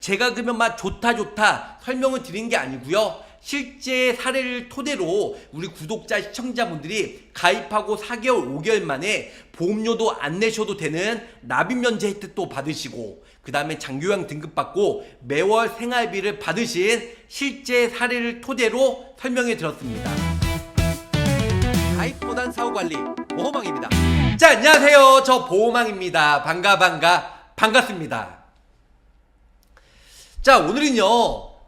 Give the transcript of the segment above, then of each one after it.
제가 그러면 막 좋다 설명을 드린 게 아니고요. 실제 사례를 토대로 우리 구독자 시청자분들이 가입하고 4개월 5개월 만에 보험료도 안 내셔도 되는 납입 면제 혜택도 받으시고, 그 다음에 장기요양 등급 받고 매월 생활비를 받으신 실제 사례를 토대로 설명해 드렸습니다. 가입보단 사후관리 보험왕입니다. 자, 안녕하세요. 저 보험왕입니다. 반갑습니다. 자, 오늘은요,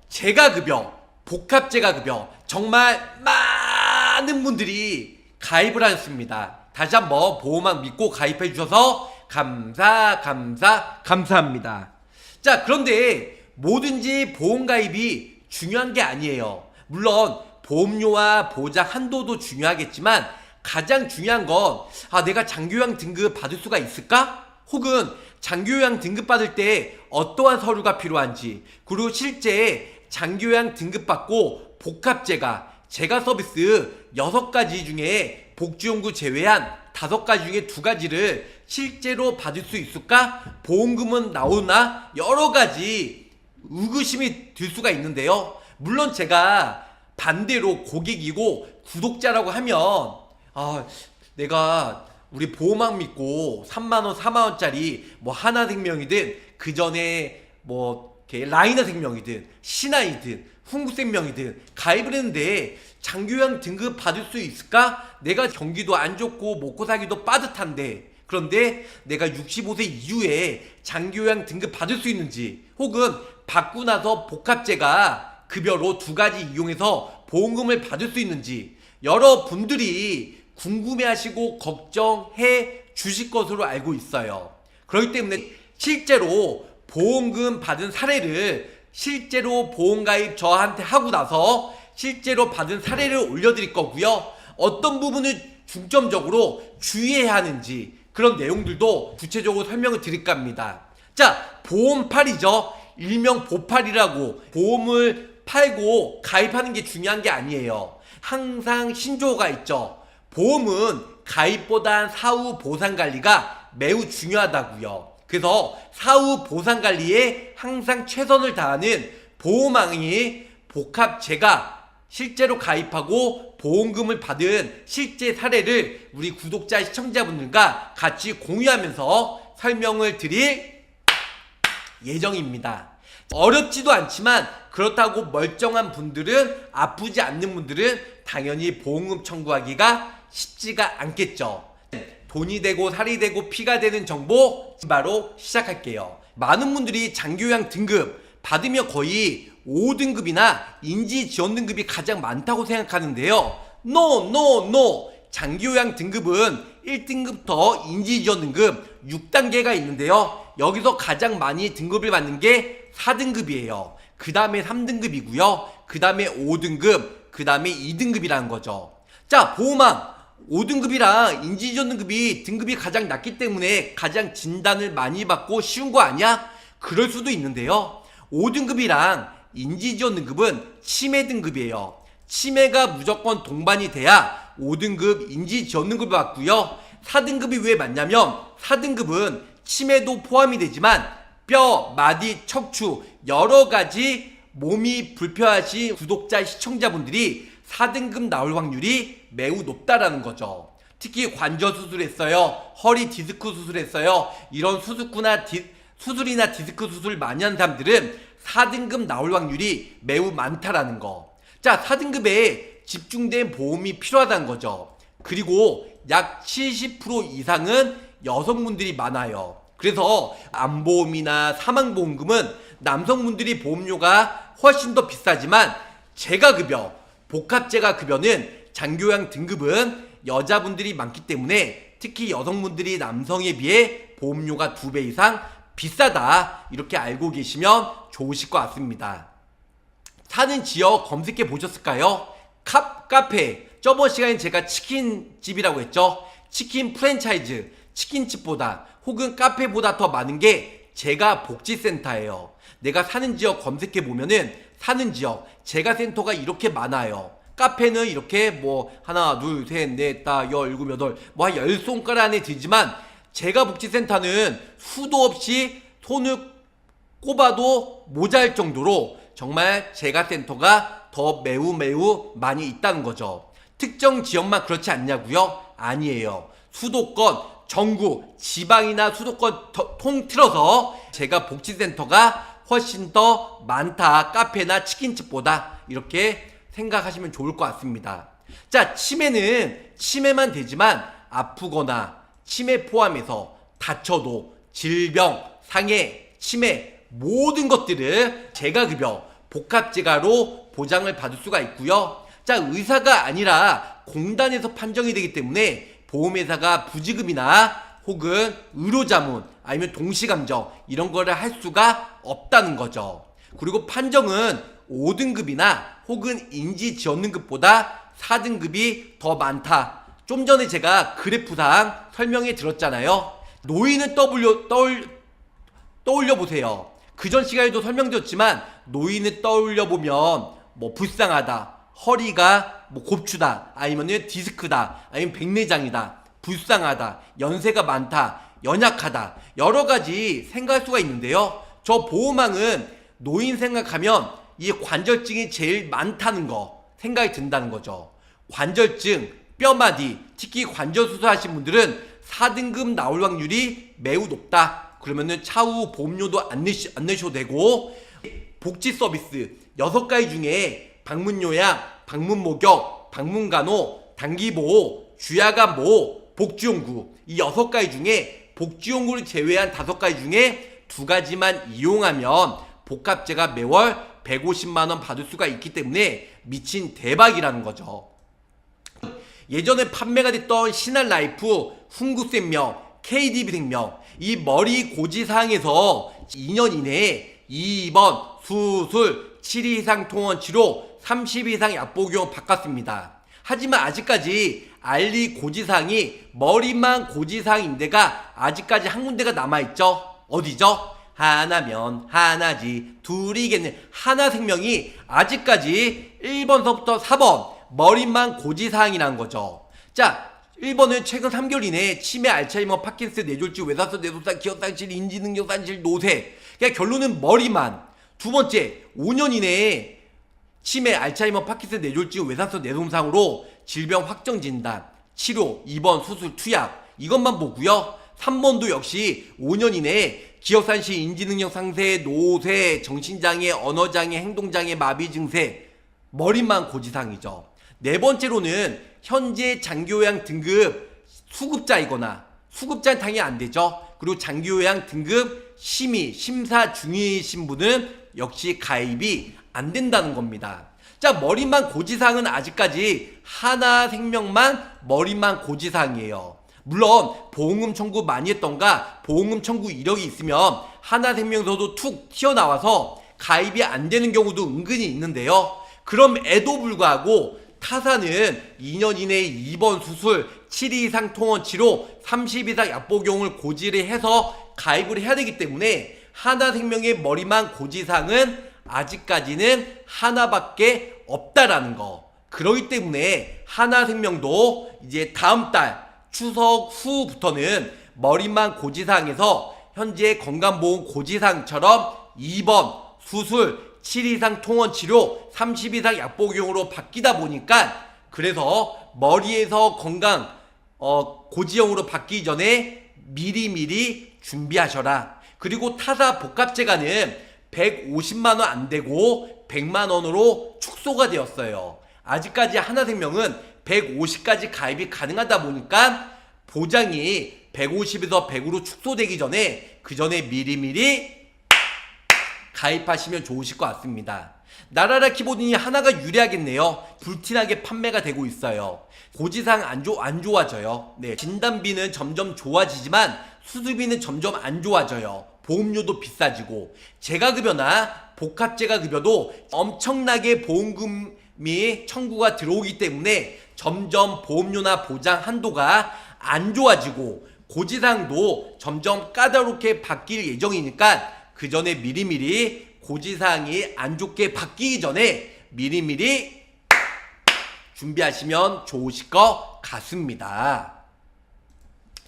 재가급여, 복합재가급여 정말 많은 분들이 가입을 하셨습니다. 다시 한번 보험왕 믿고 가입해 주셔서 감사합니다. 자, 그런데 뭐든지 보험 가입이 중요한 게 아니에요. 물론 보험료와 보장 한도도 중요하겠지만 가장 중요한 건 내가 장기요양 등급 받을 수가 있을까? 혹은 장기요양 등급 받을 때 어떠한 서류가 필요한지, 그리고 실제 장기요양 등급 받고 복합재가, 재가 서비스 6가지 중에 복지용구 제외한 5가지 중에 2가지를 실제로 받을 수 있을까? 보험금은 나오나? 여러가지 의구심이 들 수가 있는데요. 물론 제가 반대로 고객이고 구독자라고 하면 내가 우리 보험왕 믿고 3만원 4만원짜리 뭐 하나생명이든 그 전에 뭐 라이너생명이든 신한이든 흥국생명이든 가입을 했는데 장기요양 등급 받을 수 있을까? 내가 경기도 안 좋고 먹고 살기도 빠듯한데, 그런데 내가 65세 이후에 장기요양 등급 받을 수 있는지, 혹은 받고 나서 복합재가 급여로 2가지 이용해서 보험금을 받을 수 있는지 여러분들이 궁금해하시고 걱정해 주실 것으로 알고 있어요. 그렇기 때문에 실제로 보험금 받은 사례를 실제로 보험가입 저한테 하고 나서 실제로 받은 사례를 올려드릴 거고요. 어떤 부분을 중점적으로 주의해야 하는지 그런 내용들도 구체적으로 설명을 드릴까 합니다. 자, 보험팔이죠. 일명 보팔이라고 보험을 팔고 가입하는 게 중요한 게 아니에요. 항상 신조어가 있죠. 보험은 가입보단 사후 보상관리가 매우 중요하다고요. 그래서 사후 보상관리에 항상 최선을 다하는 보험왕이 복합재가 실제로 가입하고 보험금을 받은 실제 사례를 우리 구독자 시청자분들과 같이 공유하면서 설명을 드릴 예정입니다. 어렵지도 않지만 그렇다고 멀쩡한 분들은, 아프지 않는 분들은 당연히 보험금 청구하기가 쉽지가 않겠죠. 돈이 되고 살이 되고 피가 되는 정보 바로 시작할게요. 많은 분들이 장기요양 등급 받으면 거의 5등급이나 인지지원 등급이 가장 많다고 생각하는데요. No. 장기요양 등급은 1등급부터 인지지원 등급 6단계가 있는데요. 여기서 가장 많이 등급을 받는 게 4등급이에요. 그 다음에 3등급이고요. 그 다음에 5등급, 그 다음에 2등급이라는 거죠. 자, 보험왕 5등급이랑 인지지원 등급이 가장 낮기 때문에 가장 진단을 많이 받고 쉬운 거 아니야? 그럴 수도 있는데요. 5등급이랑 인지지원 등급은 치매 등급이에요. 치매가 무조건 동반이 돼야 5등급 인지지원 등급을 받고요. 4등급이 왜 맞냐면 4등급은 치매도 포함이 되지만 뼈, 마디, 척추 여러가지 몸이 불편하신 구독자 시청자분들이 4등급 나올 확률이 매우 높다라는 거죠. 특히 관절 수술했어요, 허리 디스크 수술했어요, 이런 수술이나 디스크 수술 많이 하는 사람들은 4등급 나올 확률이 매우 많다라는 거. 자, 4등급에 집중된 보험이 필요하다는 거죠. 그리고 약 70% 이상은 여성분들이 많아요. 그래서 암보험이나 사망보험금은 남성분들이 보험료가 훨씬 더 비싸지만 재가급여, 복합재가급여는 장기요양 등급은 여자분들이 많기 때문에 특히 여성분들이 남성에 비해 보험료가 2배 이상 비싸다, 이렇게 알고 계시면 좋으실 것 같습니다. 사는 지역 검색해 보셨을까요? 카페, 저번 시간에 제가 치킨집이라고 했죠. 치킨 프랜차이즈, 치킨집보다 혹은 카페보다 더 많은 게 재가 복지센터예요. 내가 사는 지역 검색해 보면은 사는 지역 재가 센터가 이렇게 많아요. 카페는 이렇게 뭐 하나 둘 셋 넷 다 열 일곱 여덟 뭐 한 10손가락 안에 들지만 재가 복지센터는 수도 없이 손을 꼽아도 모자랄 정도로 정말 재가센터가 더 매우 많이 있다는 거죠. 특정 지역만 그렇지 않냐고요? 아니에요. 수도권, 전국, 지방이나 수도권 통틀어서 제가 복지센터가 훨씬 더 많다. 카페나 치킨집보다 이렇게 생각하시면 좋을 것 같습니다. 자, 치매만 되지만 아프거나 치매 포함해서 다쳐도 질병, 상해, 치매 모든 것들을 재가급여, 복합재가로 보장을 받을 수가 있고요. 자, 의사가 아니라 공단에서 판정이 되기 때문에 보험회사가 부지급이나 혹은 의료자문 아니면 동시감정 이런 거를 할 수가 없다는 거죠. 그리고 판정은 5등급이나 혹은 인지지원등급보다 4등급이 더 많다. 좀 전에 제가 그래프상 설명해 드렸잖아요. 노인은 떠올려 보세요. 그전 시간에도 설명드렸지만 노인을 떠올려 보면 뭐 불쌍하다, 허리가 뭐 곱추다, 아니면은 디스크다, 아니면 백내장이다, 불쌍하다, 연세가 많다, 연약하다, 여러 가지 생각할 수가 있는데요. 저 보호망은 노인 생각하면 이 관절증이 제일 많다는 거 생각이 든다는 거죠. 관절증, 뼈마디, 특히 관절 수술하신 분들은 4등급 나올 확률이 매우 높다. 그러면은 차후 보험료도 안 내셔도 되고, 복지 서비스 6가지 중에 방문요양, 방문목욕, 방문간호, 단기보호, 주야간보호, 복지용구 이 6가지 중에 복지용구를 제외한 5가지 중에 2가지만 이용하면 복합재가 매월 150만원 받을 수가 있기 때문에 미친 대박이라는 거죠. 예전에 판매가 됐던 신한라이프, 훈구생명, KDB생명 이 머리 고지사항에서 2년 이내에 2번 수술, 7일 이상 통원 치료, 30일 이상 약복용 바꿨습니다. 하지만 아직까지 알리 고지사항이 머리만 고지사항인데가 아직까지 한 군데가 남아있죠. 어디죠? 하나면 하나지 둘이겠네. 하나생명이 아직까지 1번서부터 4번 머리만 고지사항이라는 거죠. 자, 1번은 최근 3개월 이내에 치매, 알츠하이머, 파킨슨, 뇌졸중, 외사성, 뇌손상, 기억상실, 인지능력상실, 노쇠. 그러니까 결론은 머리만. 두 번째, 5년 이내에 치매, 알츠하이머, 파킨슨, 뇌졸중, 외사성, 뇌손상으로 질병 확정 진단, 치료, 입원, 수술, 투약 이것만 보고요. 3번도 역시 5년 이내에 기억상실, 인지능력 상세, 노쇠, 정신장애, 언어장애, 행동장애, 마비 증세 머리만 고지사항이죠. 네 번째로는 현재 장기요양 등급 수급자이거나 수급자는 당연히 안 되죠. 그리고 장기요양 등급 심사 중이신 분은 역시 가입이 안 된다는 겁니다. 자, 머리만 고지사항은 아직까지 하나생명만 머리만 고지사항이에요. 물론 보험금 청구 많이 했던가 보험금 청구 이력이 있으면 하나생명에서도 툭 튀어나와서 가입이 안 되는 경우도 은근히 있는데요. 그럼에도 불구하고 타사는 2년 이내에 2번 수술, 7일 이상 통원 치료, 30일 이상 약복용을 고지를 해서 가입을 해야 되기 때문에 하나생명의 머리만 고지사항은 아직까지는 하나밖에 없다라는 거. 그렇기 때문에 하나생명도 이제 다음 달 추석 후부터는 머리만 고지사항에서 현재 건강보험 고지사항처럼 2번 수술, 7일 이상 통원 치료, 30일 이상 약복용으로 바뀌다 보니까 그래서 머리에서 건강 고지형으로 바뀌기 전에 미리 준비하셔라. 그리고 타사 복합재가는 150만원 안 되고 100만원으로 축소가 되었어요. 아직까지 하나생명은 150까지 가입이 가능하다 보니까 보장이 150에서 100으로 축소되기 전에 그 전에 미리 가입하시면 좋으실 것 같습니다. 나라라 키보드니 하나가 유리하겠네요. 불티나게 판매가 되고 있어요. 고지사항 안 좋아져요. 네, 진단비는 점점 좋아지지만 수술비는 점점 안 좋아져요. 보험료도 비싸지고 재가급여나 복합재가급여도 엄청나게 보험금이 청구가 들어오기 때문에 점점 보험료나 보장 한도가 안 좋아지고 고지사항도 점점 까다롭게 바뀔 예정이니까 그 전에 미리 고지사항이 안 좋게 바뀌기 전에 미리 준비하시면 좋으실 것 같습니다.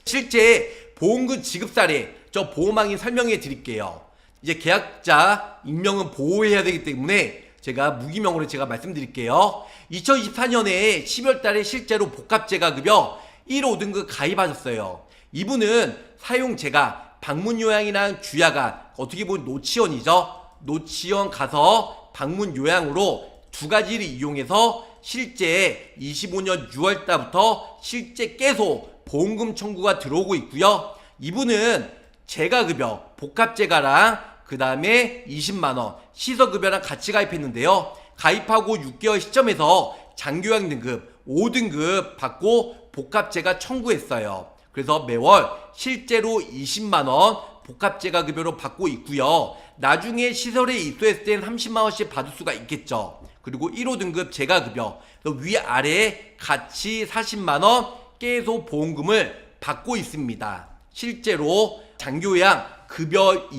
실제 보험금 지급 사례 저 보험왕이 설명해 드릴게요. 이제 계약자 익명은 보호해야 되기 때문에 제가 무기명으로 제가 말씀드릴게요. 2024년에 12월 달에 실제로 복합재가급여 1호 등급 가입하셨어요. 이분은 사용재가 방문요양이랑 주야간, 어떻게 보면 노치원이죠. 노치원 가서 방문요양으로 두 가지를 이용해서 실제 25년 6월 달부터 실제 계속 보험금 청구가 들어오고 있고요. 이분은 재가급여, 복합재가랑 그 다음에 20만원 시설급여랑 같이 가입했는데요. 가입하고 6개월 시점에서 장교양 등급 5등급 받고 복합재가 청구했어요. 그래서 매월 실제로 20만원 복합재가급여로 받고 있고요. 나중에 시설에 입소했을 땐 30만원씩 받을 수가 있겠죠. 그리고 1호 등급 재가급여 위아래 같이 40만원 계속 보험금을 받고 있습니다. 실제로 장교양 급여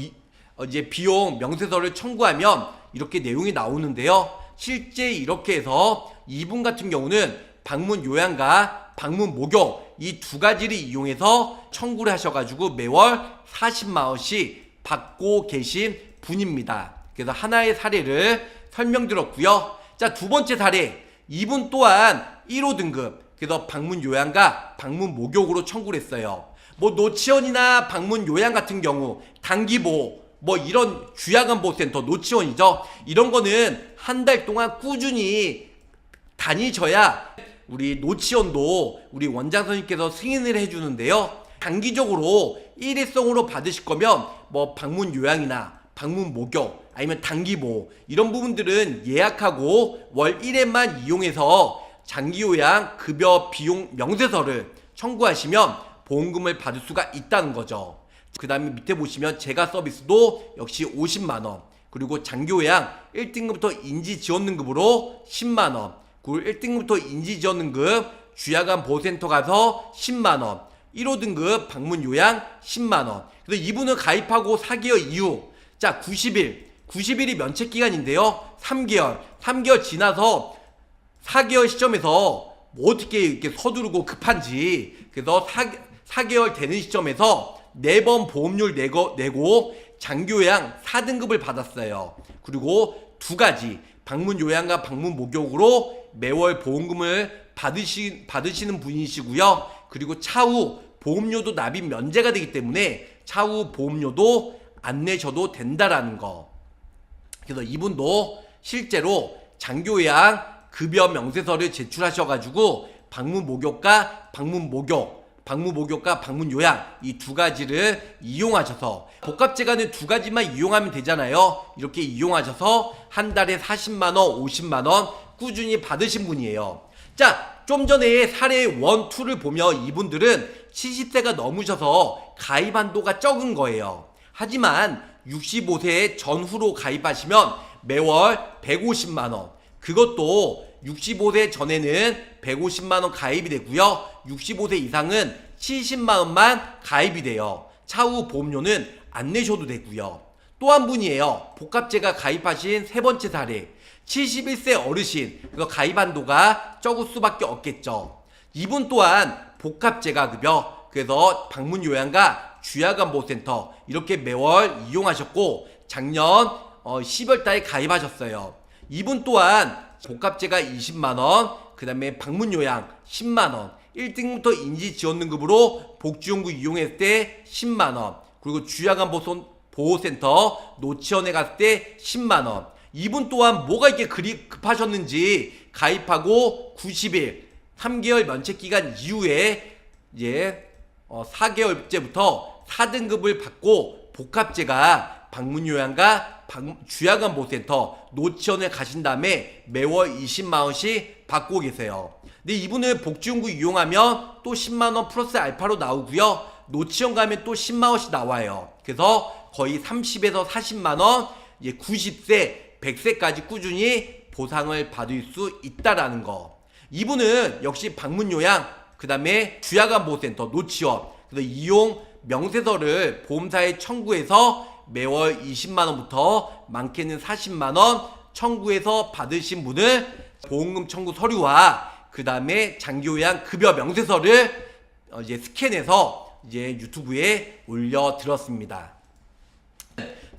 이제 비용 명세서를 청구하면 이렇게 내용이 나오는데요. 실제 이렇게 해서 이분 같은 경우는 방문 요양과 방문 목욕 이 두 가지를 이용해서 청구를 하셔가지고 매월 40만원씩 받고 계신 분입니다. 그래서 하나의 사례를 설명드렸고요. 자, 두 번째 사례, 이분 또한 1호 등급, 그래서 방문 요양과 방문 목욕으로 청구를 했어요. 뭐 노치원이나 방문 요양 같은 경우 단기보호 뭐 이런 주야간 보호센터 노치원이죠. 이런 거는 한 달 동안 꾸준히 다니셔야 우리 노치원도 우리 원장 선생님께서 승인을 해주는데요. 단기적으로 일회성으로 받으실 거면 뭐 방문 요양이나 방문 목욕 아니면 단기보호 이런 부분들은 예약하고 월 1회만 이용해서 장기요양 급여 비용 명세서를 청구하시면 보험금을 받을 수가 있다는 거죠. 그 다음에 밑에 보시면 재가 서비스도 역시 50만원, 그리고 장교양 1등급부터 인지지원등급으로 10만원, 그리고 1등급부터 인지지원등급 주야간 보호센터 가서 10만원, 1호 등급 방문요양 10만원. 그래서 이분은 가입하고 4개월 이후, 자 90일이 면책기간인데요. 3개월 지나서 4개월 시점에서 뭐 어떻게 이렇게 서두르고 급한지, 그래서 4개월 되는 시점에서 4번 보험료를 내고 장교양 4등급을 받았어요. 그리고 두 가지 방문 요양과 방문 목욕으로 매월 보험금을 받으시는 분이시고요. 그리고 차후 보험료도 납입 면제가 되기 때문에 차후 보험료도 안 내셔도 된다라는 거. 그래서 이분도 실제로 장교양 급여 명세서를 제출하셔가지고 방문 목욕과 방문 요양 이 두 가지를 이용하셔서 복합재가는 두 가지만 이용하면 되잖아요. 이렇게 이용하셔서 한 달에 40만원, 50만원 꾸준히 받으신 분이에요. 자, 좀 전에 사례 1, 2를 보면 이분들은 70세가 넘으셔서 가입 한도가 적은 거예요. 하지만 65세 전후로 가입하시면 매월 150만원, 그것도 65세 전에는 150만원 가입이 되고요. 65세 이상은 70만원만 가입이 돼요. 차후 보험료는 안 내셔도 되고요. 또 한 분이에요. 복합재가 가입하신 세 번째 사례. 71세 어르신, 그래서 가입 한도가 적을 수밖에 없겠죠. 이분 또한 복합재가 급여, 그래서 방문 요양과 주야간 보호센터 이렇게 매월 이용하셨고 작년 10월 달에 가입하셨어요. 이분 또한 복합재가 20만원, 그 다음에 방문요양 10만원, 1등부터 인지지원등급으로 복지용구 이용했을 때 10만원, 그리고 주야간 보호센터 노치원에 갔을 때 10만원. 이분 또한 뭐가 이렇게 그리 급하셨는지 가입하고 90일, 3개월 면책기간 이후에 이제 4개월째부터 4등급을 받고 복합재가 방문요양과 주야간 보호센터 노치원에 가신 다음에 매월 20만원씩 받고 계세요. 근데 이분은 복지용구 이용하면 또 10만원 플러스 알파로 나오고요. 노치원 가면 또 10만원씩 나와요. 그래서 거의 30에서 40만원, 이제 90세, 100세까지 꾸준히 보상을 받을 수 있다라는 거. 이분은 역시 방문요양, 그 다음에 주야간 보호센터 노치원, 그래서 이용 명세서를 보험사에 청구해서 매월 20만원부터 많게는 40만원 청구해서 받으신 분을 보험금 청구 서류와 그 다음에 장교양 급여 명세서를 이제 스캔해서 이제 유튜브에 올려드렸습니다.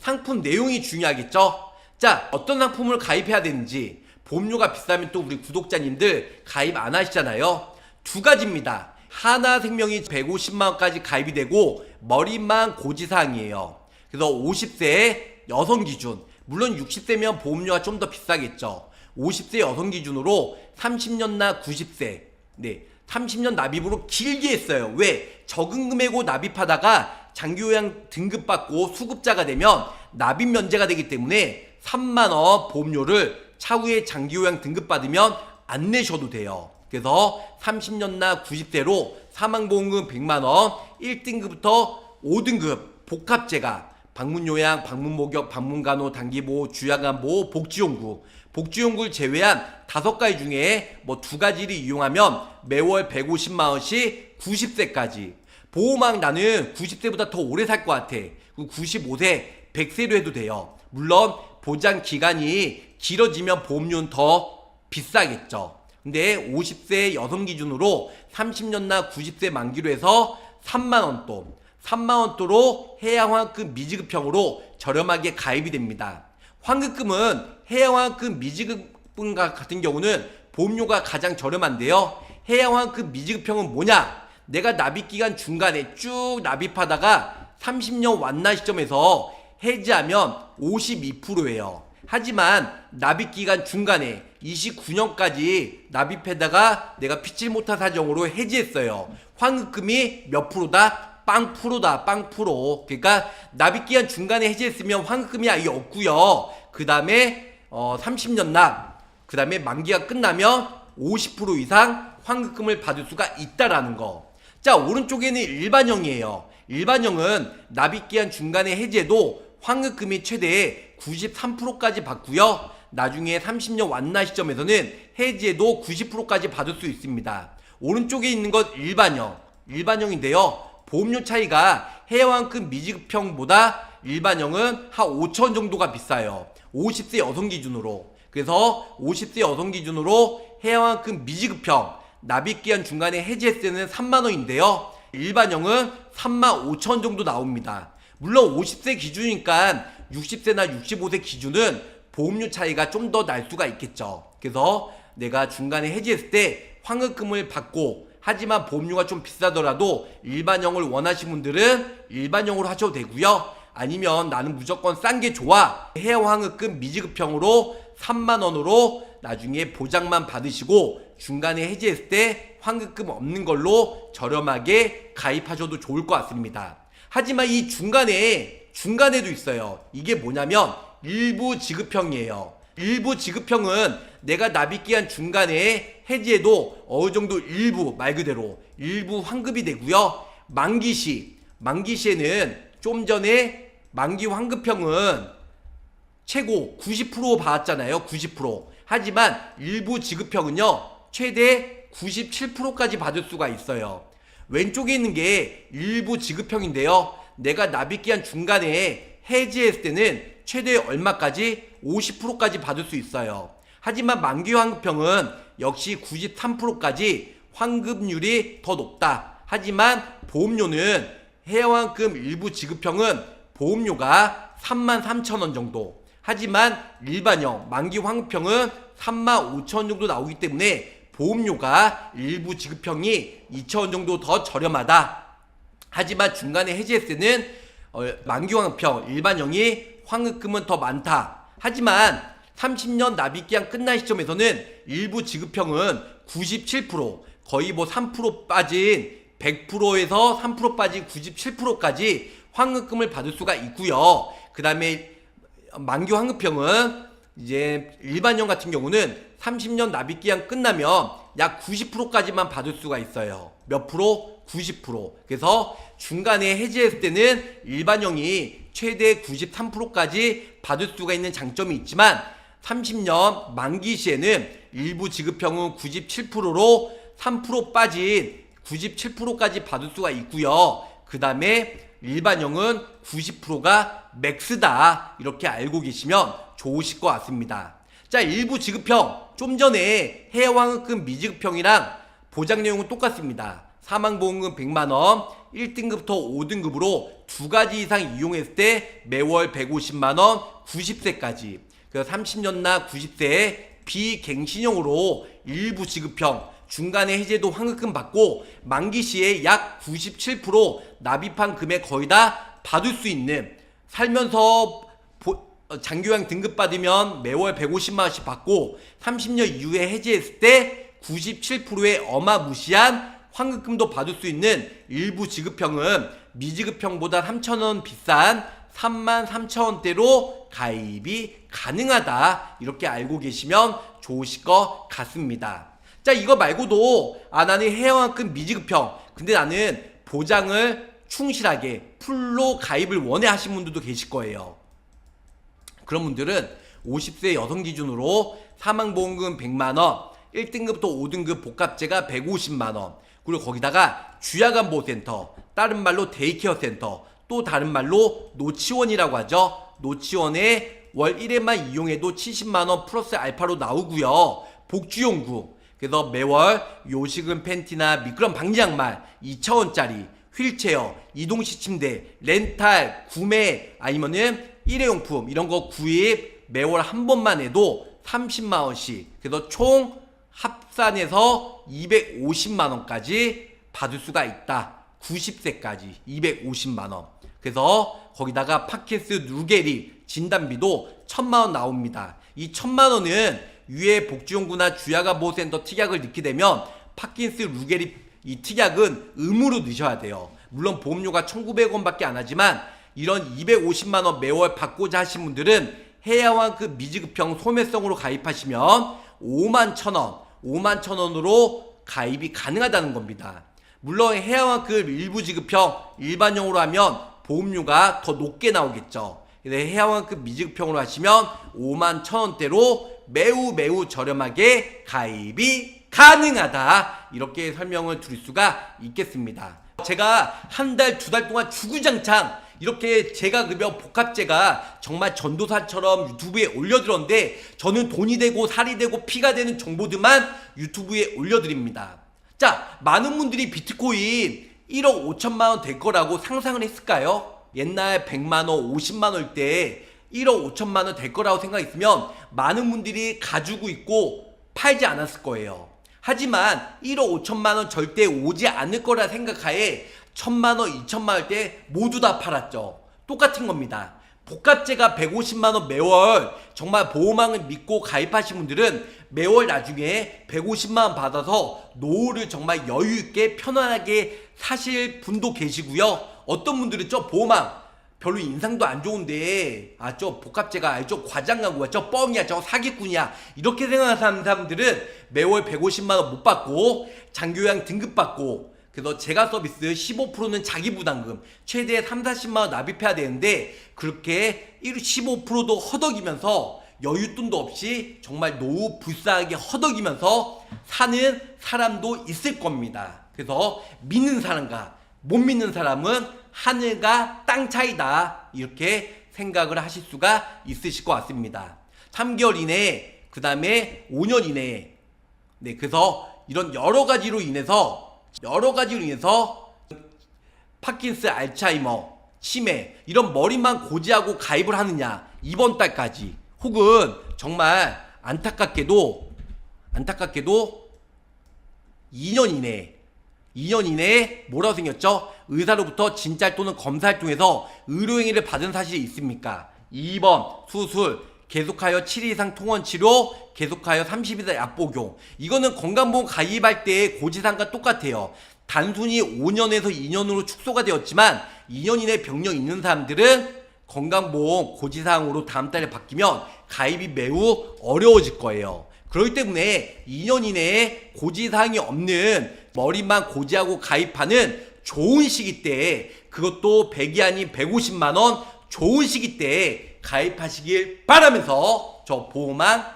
상품 내용이 중요하겠죠. 자, 어떤 상품을 가입해야 되는지. 보험료가 비싸면 또 우리 구독자님들 가입 안 하시잖아요. 두 가지입니다. 하나생명이 150만원까지 가입이 되고 머리만 고지사항이에요. 그래서 50세 여성 기준, 물론 60세면 보험료가 좀 더 비싸겠죠. 50세 여성 기준으로 30년 나 90세, 30년 납입으로 길게 했어요. 왜? 적은 금액으로 납입하다가 장기요양 등급받고 수급자가 되면 납입 면제가 되기 때문에 3만원 보험료를 차후에 장기요양 등급받으면 안 내셔도 돼요. 그래서 30년 나 90세로 사망보험금 100만원, 1등급부터 5등급 복합제가 방문요양, 방문목욕, 방문간호, 단기보호, 주야간보호, 복지용구, 복지용구를 제외한 5가지 중에 뭐 2가지를 이용하면 매월 150만원씩 90세까지. 보호막 나는 90세보다 더 오래 살 것 같아. 95세, 100세로 해도 돼요. 물론 보장 기간이 길어지면 보험료는 더 비싸겠죠. 근데 50세 여성 기준으로 30년 나 90세 만기로 해서 3만원 돈, 3만원 도로 해양환급 미지급형으로 저렴하게 가입이 됩니다. 환급금은 해양환급 미지급금 같은 경우는 보험료가 가장 저렴한데요. 해양환급 미지급형은 뭐냐? 내가 납입기간 중간에 쭉 납입하다가 30년 완납 시점에서 해지하면 52%예요. 하지만 납입기간 중간에 29년까지 납입하다가 내가 피치 못한 사정으로 해지했어요. 환급금이 몇 프로다? 빵 프로다. 빵 프로. 그러니까 납입기간 중간에 해지했으면 환급금이 아예 없고요. 그 다음에 30년 납, 그 다음에 만기가 끝나면 50% 이상 환급금을 받을 수가 있다라는 거. 자, 오른쪽에는 일반형이에요. 일반형은 납입기간 중간에 해지해도 환급금이 최대 93%까지 받고요. 나중에 30년 완납 시점에서는 해지해도 90%까지 받을 수 있습니다. 오른쪽에 있는 것 일반형인데요. 보험료 차이가 해양환급 미지급형보다 일반형은 한 5천원 정도가 비싸요. 50세 여성 기준으로. 그래서 50세 여성 기준으로 해양환급 미지급형 납입기간 중간에 해지했을 때는 3만원인데요. 일반형은 35,000원 정도 나옵니다. 물론 50세 기준이니까 60세나 65세 기준은 보험료 차이가 좀 더 날 수가 있겠죠. 그래서 내가 중간에 해지했을 때 환급금을 받고 하지만 보험료가 좀 비싸더라도 일반형을 원하시는 분들은 일반형으로 하셔도 되고요. 아니면 나는 무조건 싼 게 좋아. 해양환급금 미지급형으로 3만원으로 나중에 보장만 받으시고 중간에 해지했을 때 환급금 없는 걸로 저렴하게 가입하셔도 좋을 것 같습니다. 하지만 이 중간에도 있어요. 이게 뭐냐면 일부 지급형이에요. 일부 지급형은 내가 납입기간 중간에 해지해도 어느 정도 일부, 말 그대로 일부 환급이 되고요. 만기시에는 좀 전에 만기 환급형은 최고 90% 받았잖아요. 90%. 하지만 일부 지급형은요. 최대 97%까지 받을 수가 있어요. 왼쪽에 있는 게 일부 지급형인데요. 내가 납입기간 중간에 해지했을 때는 최대 얼마까지? 50%까지 받을 수 있어요. 하지만 만기 환급형은 역시 93%까지 환급률이 더 높다. 하지만 보험료는 해양환급 일부 지급형은 보험료가 33,000원 정도. 하지만 일반형 만기 환급형은 35,000원 정도 나오기 때문에 보험료가 일부 지급형이 2,000원 정도 더 저렴하다. 하지만 중간에 해지했을 때는 만기 환급형 일반형이 환급금은 더 많다. 하지만 30년 납입기간 끝난 시점에서는 일부 지급형은 97%, 거의 뭐 3% 빠진 100%에서 3% 빠진 97%까지 환급금을 받을 수가 있고요. 그 다음에 만기 환급형은 이제 일반형 같은 경우는 30년 납입기간 끝나면 약 90%까지만 받을 수가 있어요. 몇 프로? 90%. 그래서 중간에 해지했을 때는 일반형이 최대 93%까지 받을 수가 있는 장점이 있지만 30년 만기 시에는 일부 지급형은 97%로 3% 빠진 97%까지 받을 수가 있고요. 그 다음에 일반형은 90%가 맥스다. 이렇게 알고 계시면 좋으실 것 같습니다. 자, 일부 지급형 좀 전에 해양환급금 미지급형이랑 보장 내용은 똑같습니다. 사망보험금 100만원, 1등급부터 5등급으로 두 가지 이상 이용했을 때 매월 150만원, 90세까지. 그래서 30년나 90세에 비갱신형으로 일부 지급형, 중간에 해제도 환급금 받고 만기 시에 약 97% 납입한 금액 거의 다 받을 수 있는, 살면서 장기요양 등급 받으면 매월 150만원씩 받고 30년 이후에 해지했을 때 97%의 어마무시한 환급금도 받을 수 있는 일부 지급형은 미지급형보다 3,000원 비싼 33,000원대로 가입이 가능하다, 이렇게 알고 계시면 좋으실 것 같습니다. 자, 이거 말고도 나는 해양환급 미지급형, 근데 나는 보장을 충실하게 풀로 가입을 원해 하신 분들도 계실 거예요. 그런 분들은 50세 여성 기준으로 사망보험금 100만원, 1등급부터 5등급 복합제가 150만원, 그리고 거기다가 주야간보호센터, 다른 말로 데이케어 센터, 또 다른 말로 노치원이라고 하죠. 노치원에 월 1회만 이용해도 70만원 플러스 알파로 나오고요. 복주용구, 그래서 매월 요식은 팬티나 미끄럼 방지 양말 2,000원짜리, 휠체어, 이동식 침대, 렌탈, 구매, 아니면은 일회용품 이런 거 구입 매월 한 번만 해도 30만원씩, 그래서 총 합산해서 250만원까지 받을 수가 있다. 90세까지 250만원. 그래서 거기다가 파킨스 루게리 진단비도 1,000만원 나옵니다. 이 1,000만원은 위에 복지용구나 주야간보호센터 특약을 넣게 되면 파킨스 루게리 이 특약은 의무로 넣으셔야 돼요. 물론 보험료가 1,900원밖에 안 하지만 이런 250만원 매월 받고자 하신 분들은 해양환급 미지급형 소매성으로 가입하시면 51,000원, 가입이 가능하다는 겁니다. 물론 해양환급 일부 지급형 일반형으로 하면 보험료가 더 높게 나오겠죠. 그래서 해양환급 미지급형으로 하시면 51,000원대로 매우 저렴하게 가입이 가능하다, 이렇게 설명을 드릴 수가 있겠습니다. 제가 한 달, 두 달 동안 주구장창 이렇게 제가 급여 복합제가 정말 전도사처럼 유튜브에 올려드렸는데, 저는 돈이 되고 살이 되고 피가 되는 정보들만 유튜브에 올려드립니다. 자, 많은 분들이 비트코인 1억 5천만원 될 거라고 상상을 했을까요? 옛날 100만원, 50만원일 때 1억 5천만원 될 거라고 생각했으면 많은 분들이 가지고 있고 팔지 않았을 거예요. 하지만 1억 5천만원 절대 오지 않을 거라 생각하에 1,000만원, 2,000만원 때 모두 다 팔았죠. 똑같은 겁니다. 복합제가 150만원 매월 정말 보험왕을 믿고 가입하신 분들은 매월 나중에 150만원 받아서 노후를 정말 여유있게 편안하게 사실 분도 계시고요. 어떤 분들은 저 보험왕 별로 인상도 안 좋은데 저 복합제가 저 과장 광고야, 저 뻥이야, 저 사기꾼이야, 이렇게 생각하는 사람들은 매월 150만원 못 받고 장기요양 등급 받고, 그래서 제가 서비스 15%는 자기 부담금 최대 30-40만원 납입해야 되는데 그렇게 15%도 허덕이면서 여윳돈도 없이 정말 노후 불쌍하게 허덕이면서 사는 사람도 있을 겁니다. 그래서 믿는 사람과 못 믿는 사람은 하늘과 땅 차이다, 이렇게 생각을 하실 수가 있으실 것 같습니다. 3개월 이내에, 그 다음에 5년 이내에, 네, 그래서 이런 여러 가지로 인해서 파킨스, 알츠하이머, 치매 이런 머리만 고지하고 가입을 하느냐, 이번 달까지, 혹은 정말 안타깝게도 2년 이내에 뭐라고 생겼죠? 의사로부터 진찰 또는 검사를 통해서 의료행위를 받은 사실이 있습니까? 2번 수술, 계속하여 7일 이상 통원 치료, 계속하여 30일 이상 약 복용. 이거는 건강보험 가입할 때의 고지사항과 똑같아요. 단순히 5년에서 2년으로 축소가 되었지만 2년 이내 병력 있는 사람들은 건강보험 고지사항으로 다음 달에 바뀌면 가입이 매우 어려워질 거예요. 그렇기 때문에 2년 이내에 고지사항이 없는 머리만 고지하고 가입하는 좋은 시기 때에, 그것도 100이 아닌 150만원 좋은 시기 때에 가입하시길 바라면서 저 보험왕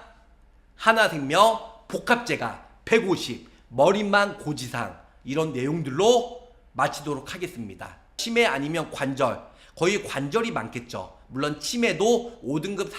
하나생명 복합제가 150 머리만 고지사항 이런 내용들로 마치도록 하겠습니다. 치매 아니면 관절, 거의 관절이 많겠죠. 물론 치매도 5등급,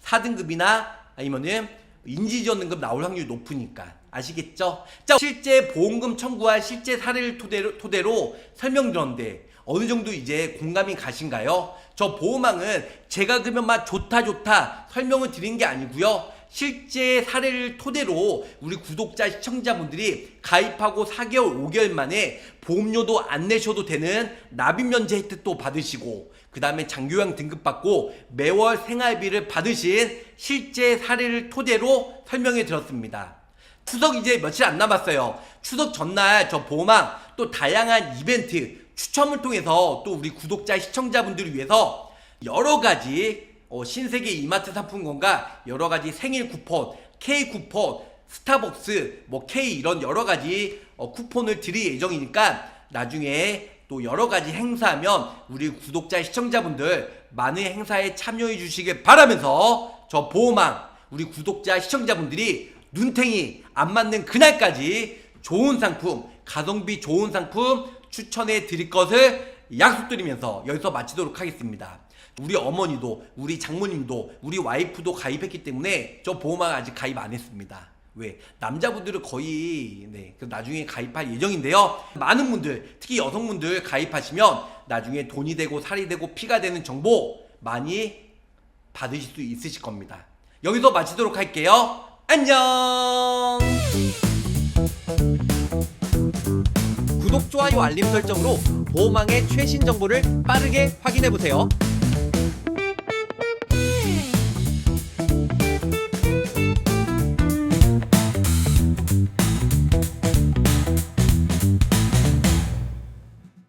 4등급이나 아니면은 인지지원등급 나올 확률이 높으니까. 아시겠죠? 자, 실제 보험금 청구와 실제 사례를 토대로 설명드렸는데 어느 정도 이제 공감이 가신가요? 저 보호망은 제가 그러면 막 좋다 설명을 드린 게 아니고요. 실제 사례를 토대로 우리 구독자 시청자분들이 가입하고 4개월 5개월 만에 보험료도 안 내셔도 되는 납입 면제 혜택도 받으시고 그 다음에 장교양 등급 받고 매월 생활비를 받으신 실제 사례를 토대로 설명해 드렸습니다. 추석 이제 며칠 안 남았어요. 추석 전날 저 보호망 또 다양한 이벤트 추첨을 통해서 또 우리 구독자 시청자분들을 위해서 여러가지 신세계 이마트 상품권과 여러가지 생일 쿠폰, K 쿠폰, 스타벅스, K 이런 여러가지 쿠폰을 드릴 예정이니까 나중에 또 여러가지 행사하면 우리 구독자 시청자분들 많은 행사에 참여해 주시길 바라면서 저 보호망 우리 구독자 시청자분들이 눈탱이 안 맞는 그날까지 좋은 상품, 가성비 좋은 상품 추천해 드릴 것을 약속드리면서 여기서 마치도록 하겠습니다. 우리 어머니도 우리 장모님도 우리 와이프도 가입했기 때문에 저 보호망 아직 가입 안 했습니다. 왜? 남자분들은 거의 나중에 가입할 예정인데요. 많은 분들 특히 여성분들 가입하시면 나중에 돈이 되고 살이 되고 피가 되는 정보 많이 받으실 수 있으실 겁니다. 여기서 마치도록 할게요. 안녕. 구독, 좋아요, 알림 설정으로 보호망의 최신 정보를 빠르게 확인해보세요.